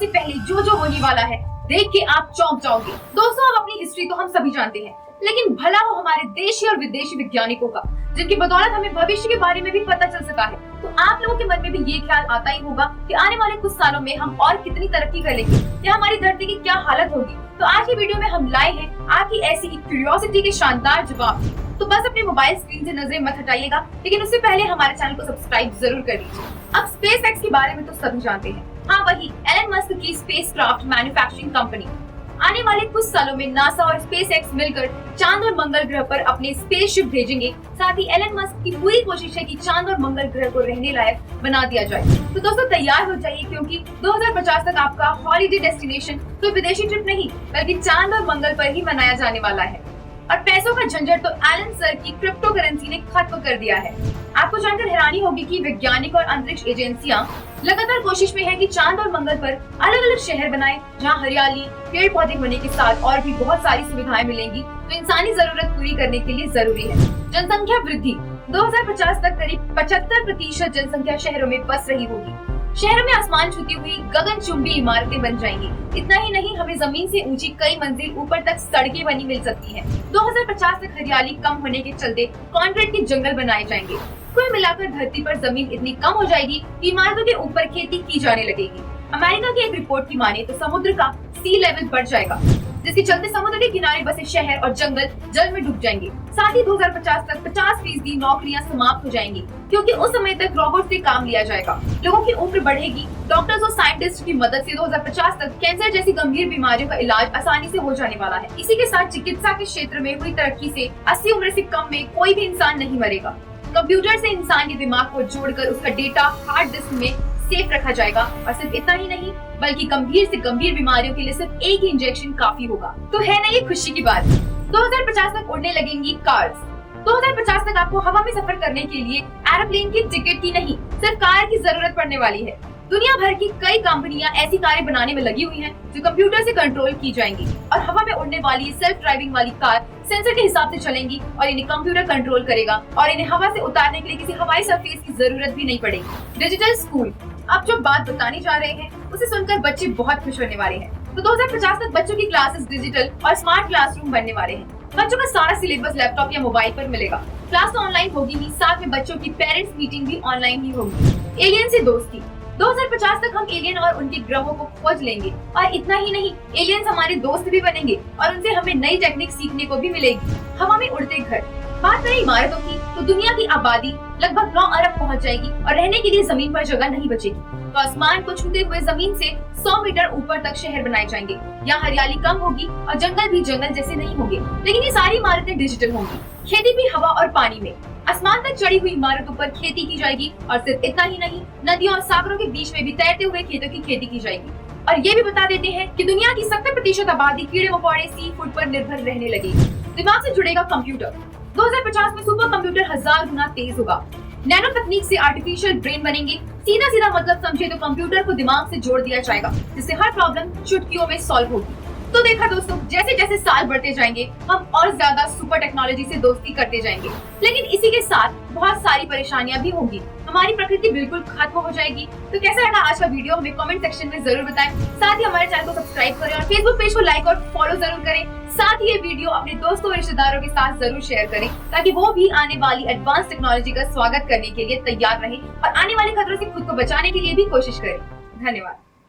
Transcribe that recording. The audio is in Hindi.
से पहले जो जो होने वाला है देख के आप चौंक जाओगे। दोस्तों, अब अपनी हिस्ट्री तो हम सभी जानते हैं, लेकिन भला हो हमारे देशी और विदेशी वैज्ञानिकों का, जिनकी बदौलत हमें भविष्य के बारे में भी पता चल सका है। तो आप लोगों के मन में भी ये ख्याल आता ही होगा कि आने वाले कुछ सालों में हम और कितनी तरक्की कर लेंगे या हमारी धरती की क्या हालत होगी। तो आज की वीडियो में हम लाए हैं आपकी ऐसी एक क्यूरियोसिटी के शानदार जवाब। तो बस अपने मोबाइल स्क्रीन से नजरें मत हटाइएगा, लेकिन उससे पहले हमारे चैनल को सब्सक्राइब जरूर कर लीजिए। अब स्पेस एक्स के बारे में तो सभी जानते हैं, हाँ वही एलन मस्क की स्पेसक्राफ्ट मैन्युफैक्चरिंग कंपनी। आने वाले कुछ सालों में नासा और स्पेस एक्स मिलकर चांद और मंगल ग्रह पर अपने स्पेसशिप भेजेंगे। साथ ही एलन मस्क की पूरी कोशिश है कि चांद और मंगल ग्रह को रहने लायक बना दिया जाए। तो दोस्तों तैयार हो जाइए, क्योंकि 2050 तक आपका हॉलिडे डेस्टिनेशन तो विदेशी ट्रिप नहीं बल्कि चांद और मंगल पर ही मनाया जाने वाला है। और पैसों का झंझट तो एलन सर की क्रिप्टो करेंसी ने खत्म कर दिया है। आपको जानकर हैरानी होगी कि वैज्ञानिक और अंतरिक्ष एजेंसियां लगातार कोशिश में है कि चांद और मंगल पर अलग अलग शहर बनाए, जहां हरियाली, पेड़ पौधे होने के साथ और भी बहुत सारी सुविधाएं मिलेंगी जो इंसानी जरूरत पूरी करने के लिए जरूरी है। जनसंख्या वृद्धि 2050 तक करीब 75% जनसंख्या शहरों में बस रही होगी। शहरों में आसमान छूती हुई गगनचुंबी इमारतें बन जाएंगी। इतना ही नहीं, हमें जमीन से ऊंची कई मंजिल ऊपर तक सड़कें बनी मिल सकती हैं। 2050 तक हरियाली कम होने के चलते कंक्रीट के जंगल बनाए जाएंगे। कुल मिलाकर धरती पर जमीन इतनी कम हो जाएगी कि इमारतों के ऊपर खेती की जाने लगेगी। अमेरिका की एक रिपोर्ट की माने तो समुद्र का सी लेवल बढ़ जाएगा, जिसके चलते समुद्र के किनारे बसे शहर और जंगल जल में डूब जाएंगे। साथ ही 2050 तक 50% नौकरियां समाप्त हो जाएंगी, क्योंकि उस समय तक रोबोट से काम लिया जाएगा। लोगों की उम्र बढ़ेगी। डॉक्टर्स और साइंटिस्ट की मदद से 2050 तक कैंसर जैसी गंभीर बीमारियों का इलाज आसानी से हो जाने वाला है। इसी के साथ चिकित्सा के क्षेत्र में हुई तरक्की से 80 उम्र से कम में कोई भी इंसान नहीं मरेगा। कंप्यूटर से इंसान के दिमाग को जोड़कर उसका डेटा हार्ड डिस्क में सेफ रखा जाएगा। और सिर्फ इतना ही नहीं, बल्कि गंभीर से गंभीर बीमारियों के लिए सिर्फ एक ही इंजेक्शन काफी होगा। तो है ना ये खुशी की बात। 2050 तक उड़ने लगेंगी कार्स। 2050 तक आपको हवा में सफर करने के लिए एरोप्लेन की टिकट की नहीं, सिर्फ कार की जरूरत पड़ने वाली है। दुनिया भर की कई कंपनियां ऐसी कारें बनाने में लगी हुई हैं जो कंप्यूटर से कंट्रोल की जाएंगी और हवा में उड़ने वाली सेल्फ ड्राइविंग वाली कार सेंसर के हिसाब से चलेंगी और इन्हें कंप्यूटर कंट्रोल करेगा और इन्हें हवा से उतारने के लिए किसी हवाई सरफेस की जरूरत भी नहीं पड़ेगी। डिजिटल स्कूल, अब जो बात बताने जा रहे हैं उसे सुनकर बच्चे बहुत खुश होने वाले हैं। तो 2050 तक बच्चों की क्लासेस डिजिटल और स्मार्ट क्लासरूम बनने वाले हैं। बच्चों का सारा सिलेबस लैपटॉप या मोबाइल पर मिलेगा। क्लास तो ऑनलाइन होगी ही, साथ में बच्चों की पेरेंट्स मीटिंग भी ऑनलाइन ही होगी। एलियन से दोस्ती, 2050 तक हम एलियन और उनके ग्रहों को खोज लेंगे। और इतना ही नहीं, एलियंस हमारे दोस्त भी बनेंगे और उनसे हमें नई टेक्निक सीखने को भी मिलेगी। हवा में उड़ते घर, बात करें इमारतों की तो दुनिया की आबादी लगभग 9 अरब पहुंच जाएगी और रहने के लिए जमीन पर जगह नहीं बचेगी। तो आसमान को छूते हुए जमीन से 100 मीटर ऊपर तक शहर बनाए जाएंगे। यहाँ हरियाली कम होगी और जंगल भी जंगल जैसे नहीं होंगे, लेकिन ये सारी इमारतें डिजिटल होंगी। खेती भी हवा और पानी में, आसमान तक चढ़ी हुई इमारतों पर खेती की जाएगी। और सिर्फ इतना ही नहीं, नदियों और सागरों के बीच में भी तैरते हुए खेतों की खेती की जाएगी। और ये भी बता देते हैं कि दुनिया की 70% आबादी कीड़े मकोड़े सी फूड पर निर्भर रहने लगेगी। दिमाग से जुड़ेगा कंप्यूटर, 2050 में सुपर कंप्यूटर 1000 गुना तेज होगा। नैनो तकनीक से आर्टिफिशियल ब्रेन बनेंगे। सीधा सीधा मतलब समझे तो कंप्यूटर को दिमाग से जोड़ दिया जाएगा, जिससे हर प्रॉब्लम चुटकियों में सॉल्व होगी। तो देखा दोस्तों, जैसे जैसे साल बढ़ते जाएंगे हम और ज्यादा सुपर टेक्नोलॉजी से दोस्ती करते जाएंगे, लेकिन इसी के साथ बहुत सारी परेशानियां भी होंगी। हमारी प्रकृति बिल्कुल खत्म हो जाएगी। तो कैसा लगा आज का वीडियो हमें कमेंट सेक्शन में जरूर बताएं। साथ ही हमारे चैनल को सब्सक्राइब करें और फेसबुक पेज को लाइक और फॉलो जरूर करें। साथ ही ये वीडियो अपने दोस्तों और रिश्तेदारों के साथ जरूर शेयर करें, ताकि वो भी आने वाली एडवांस टेक्नोलॉजी का स्वागत करने के लिए तैयार रहे और आने वाले खतरों से खुद को बचाने के लिए भी कोशिश करें। धन्यवाद।